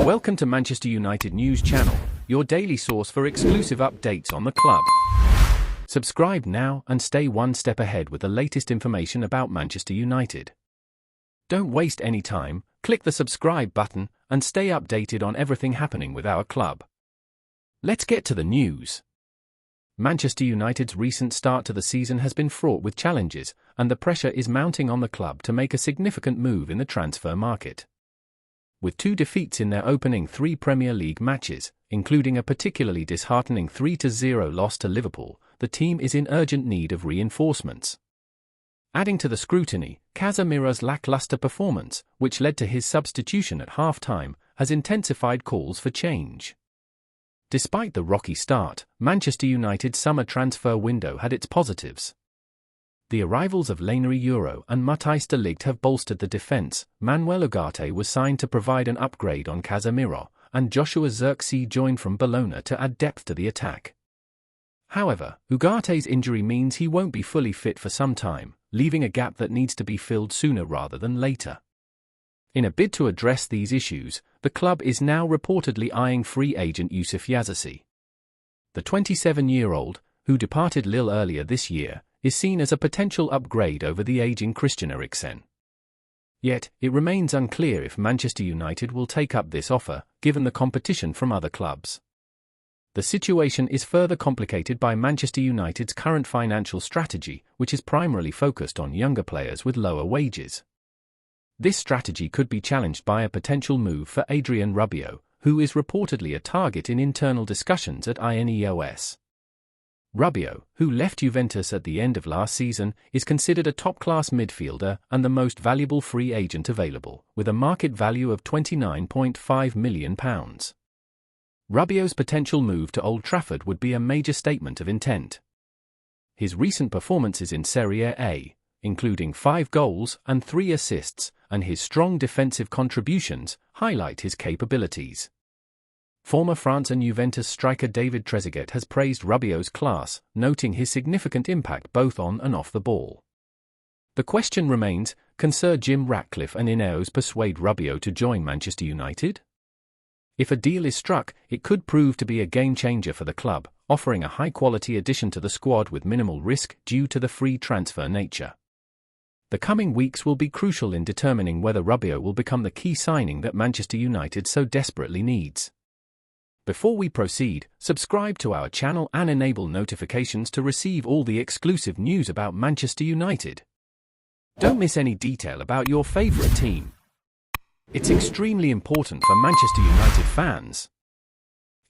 Welcome to Manchester United News Channel, your daily source for exclusive updates on the club. Subscribe now and stay one step ahead with the latest information about Manchester United. Don't waste any time, click the subscribe button and stay updated on everything happening with our club. Let's get to the news. Manchester United's recent start to the season has been fraught with challenges, and the pressure is mounting on the club to make a significant move in the transfer market. With 2 defeats in their opening 3 Premier League matches, including a particularly disheartening 3-0 loss to Liverpool, the team is in urgent need of reinforcements. Adding to the scrutiny, Casemiro's lackluster performance, which led to his substitution at half-time, has intensified calls for change. Despite the rocky start, Manchester United's summer transfer window had its positives. The arrivals of Lainery Euro and Matthijs de Ligt have bolstered the defence. Manuel Ugarte was signed to provide an upgrade on Casemiro, and Joshua Zirkzee joined from Bologna to add depth to the attack. However, Ugarte's injury means he won't be fully fit for some time, leaving a gap that needs to be filled sooner rather than later. In a bid to address these issues, the club is now reportedly eyeing free agent Youssef Yazisi. The 27-year-old, who departed Lille earlier this year, is seen as a potential upgrade over the aging Christian Eriksen. Yet, it remains unclear if Manchester United will take up this offer, given the competition from other clubs. The situation is further complicated by Manchester United's current financial strategy, which is primarily focused on younger players with lower wages. This strategy could be challenged by a potential move for Adrien Rabiot, who is reportedly a target in internal discussions at INEOS. Rabiot, who left Juventus at the end of last season, is considered a top-class midfielder and the most valuable free agent available, with a market value of £29.5 million. Rabiot's potential move to Old Trafford would be a major statement of intent. His recent performances in Serie A, including 5 goals and 3 assists, and his strong defensive contributions, highlight his capabilities. Former France and Juventus striker David Trezeguet has praised Rabiot's class, noting his significant impact both on and off the ball. The question remains, can Sir Jim Ratcliffe and Ineos persuade Rabiot to join Manchester United? If a deal is struck, it could prove to be a game-changer for the club, offering a high-quality addition to the squad with minimal risk due to the free transfer nature. The coming weeks will be crucial in determining whether Rabiot will become the key signing that Manchester United so desperately needs. Before we proceed, subscribe to our channel and enable notifications to receive all the exclusive news about Manchester United. Don't miss any detail about your favourite team. It's extremely important for Manchester United fans.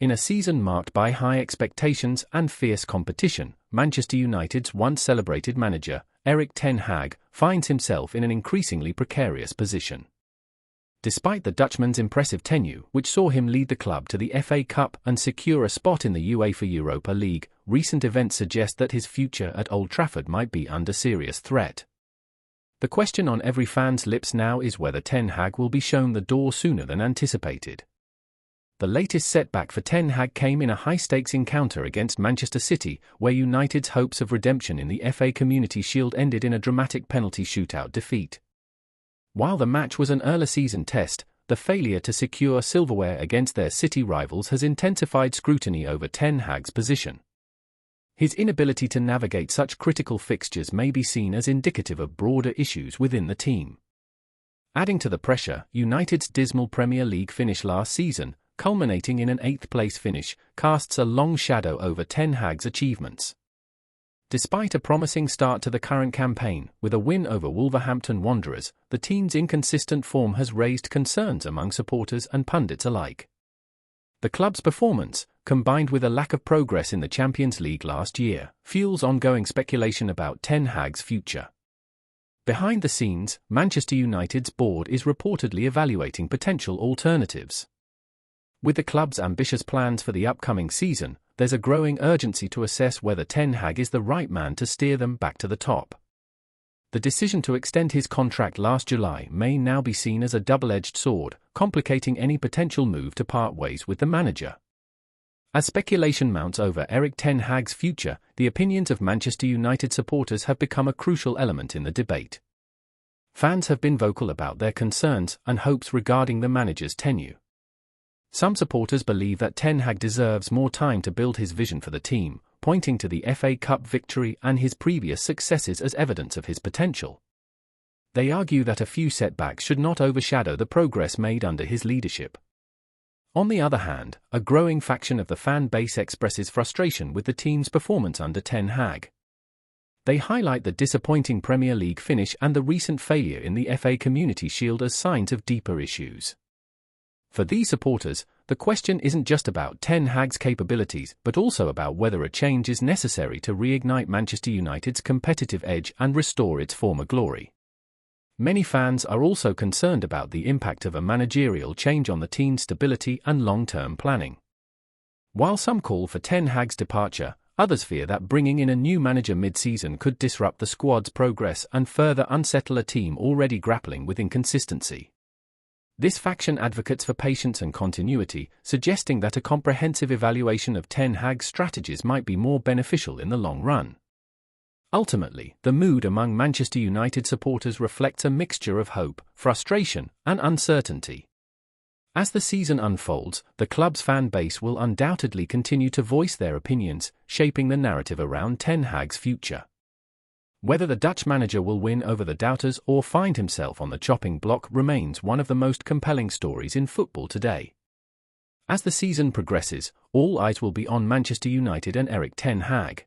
In a season marked by high expectations and fierce competition, Manchester United's once celebrated manager, Erik ten Hag, finds himself in an increasingly precarious position. Despite the Dutchman's impressive tenure, which saw him lead the club to the FA Cup and secure a spot in the UEFA Europa League, recent events suggest that his future at Old Trafford might be under serious threat. The question on every fan's lips now is whether Ten Hag will be shown the door sooner than anticipated. The latest setback for Ten Hag came in a high-stakes encounter against Manchester City, where United's hopes of redemption in the FA Community Shield ended in a dramatic penalty shootout defeat. While the match was an early-season test, the failure to secure silverware against their City rivals has intensified scrutiny over Ten Hag's position. His inability to navigate such critical fixtures may be seen as indicative of broader issues within the team. Adding to the pressure, United's dismal Premier League finish last season, culminating in an 8th-place finish, casts a long shadow over Ten Hag's achievements. Despite a promising start to the current campaign, with a win over Wolverhampton Wanderers, the team's inconsistent form has raised concerns among supporters and pundits alike. The club's performance, combined with a lack of progress in the Champions League last year, fuels ongoing speculation about Ten Hag's future. Behind the scenes, Manchester United's board is reportedly evaluating potential alternatives. With the club's ambitious plans for the upcoming season, there's a growing urgency to assess whether Ten Hag is the right man to steer them back to the top. The decision to extend his contract last July may now be seen as a double-edged sword, complicating any potential move to part ways with the manager. As speculation mounts over Erik ten Hag's future, the opinions of Manchester United supporters have become a crucial element in the debate. Fans have been vocal about their concerns and hopes regarding the manager's tenure. Some supporters believe that Ten Hag deserves more time to build his vision for the team, pointing to the FA Cup victory and his previous successes as evidence of his potential. They argue that a few setbacks should not overshadow the progress made under his leadership. On the other hand, a growing faction of the fan base expresses frustration with the team's performance under Ten Hag. They highlight the disappointing Premier League finish and the recent failure in the FA Community Shield as signs of deeper issues. For these supporters, the question isn't just about Ten Hag's capabilities but also about whether a change is necessary to reignite Manchester United's competitive edge and restore its former glory. Many fans are also concerned about the impact of a managerial change on the team's stability and long-term planning. While some call for Ten Hag's departure, others fear that bringing in a new manager mid-season could disrupt the squad's progress and further unsettle a team already grappling with inconsistency. This faction advocates for patience and continuity, suggesting that a comprehensive evaluation of Ten Hag's strategies might be more beneficial in the long run. Ultimately, the mood among Manchester United supporters reflects a mixture of hope, frustration, and uncertainty. As the season unfolds, the club's fan base will undoubtedly continue to voice their opinions, shaping the narrative around Ten Hag's future. Whether the Dutch manager will win over the doubters or find himself on the chopping block remains one of the most compelling stories in football today. As the season progresses, all eyes will be on Manchester United and Erik ten Hag.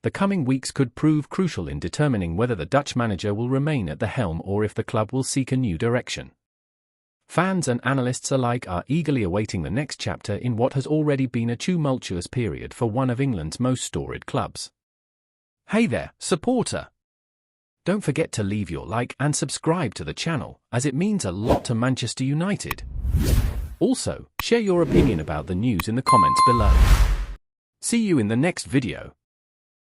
The coming weeks could prove crucial in determining whether the Dutch manager will remain at the helm or if the club will seek a new direction. Fans and analysts alike are eagerly awaiting the next chapter in what has already been a tumultuous period for one of England's most storied clubs. Hey there, supporter! Don't forget to leave your like and subscribe to the channel, as it means a lot to Manchester United. Also, share your opinion about the news in the comments below. See you in the next video.